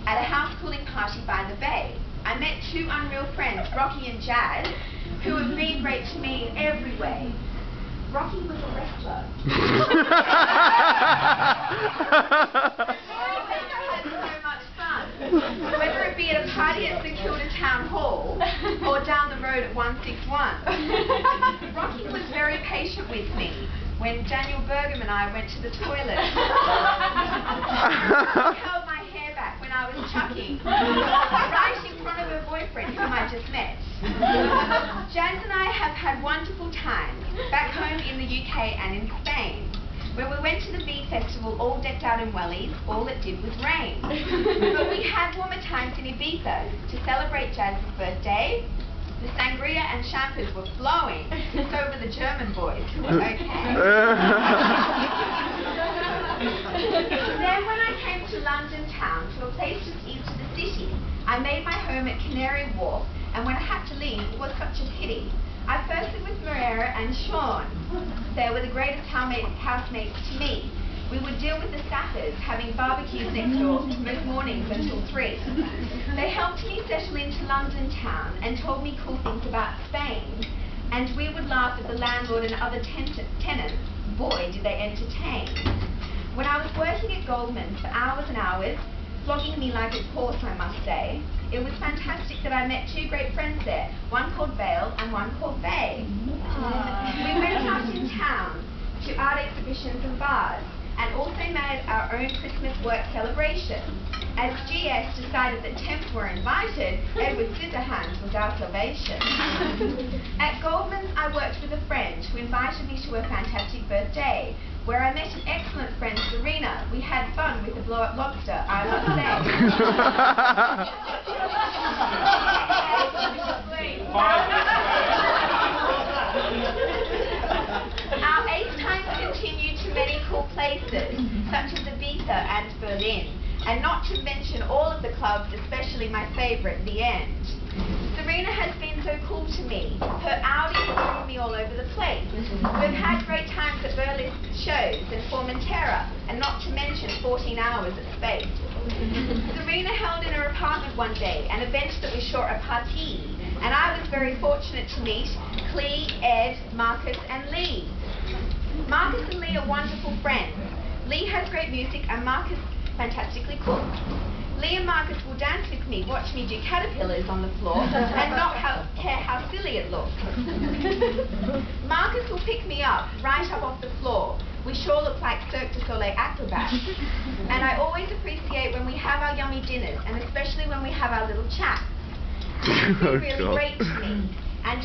at a house cooling party by the bay. I met two unreal friends, Rocky and Jazz, who have been great to me in every way. Rocky was a wrestler. I had so much fun. Whether it be at a party at St Kilda Town Hall or down the road at 161. Rocky was very patient with me when Daniel Bergam and I went to the toilet. He held my hair back when I was chucking, right in front of her boyfriend whom I just met. Jazz and I have had wonderful times back home in the UK and in Spain, where we went to the Bee Festival all decked out in wellies. All it did was rain. But we had warmer times in Ibiza to celebrate Jazz's birthday. The sangria and champers were flowing. So were the German boys, who were okay. Then when I came to London town, to a place just east of the city, I made my home at Canary Wharf, and when I had to leave, it was such a pity. I first lived with Mariera and Sean. They were the greatest housemates to me. We would deal with the staffers, having barbecues next door most mornings until 3. They helped me settle into London town and told me cool things about Spain. And we would laugh at the landlord and other tenants. Boy, did they entertain. When I was working at Goldman's for hours and hours, flogging me like its horse, I must say, it was fantastic that I met two great friends there, one called Vale and one called Faye. We went out in town to art exhibitions and bars, and also made our own Christmas work celebration. As GS decided that temps were invited, Edward Scissorhands was our salvation. At Goldman's, I worked with a friend who invited me to a fantastic birthday, where I met an excellent friend, Serena. We had fun with a blow-up lobster, I must say. Our ace times continued to many cool places, such as Ibiza and Berlin, and not to mention all of the clubs, especially my favourite, The End. Serena has been so cool to me. Her Audi has driven me all over the place. We've had great times at Burlesque shows and Formentera, and not to mention 14 hours at Space. Serena held in her apartment one day an event that was short a party, and I was very fortunate to meet Clee, Ed, Marcus and Lee. Marcus and Lee are wonderful friends. Lee has great music and Marcus fantastically cooks. Lee and Marcus will dance with me, watch me do caterpillars on the floor, and not care how silly it looks. Marcus will pick me up, right up off the floor. We sure look like Cirque du Soleil acrobats. And I always appreciate when we have our yummy dinners, and especially when we have our little chats. It's really great to me. And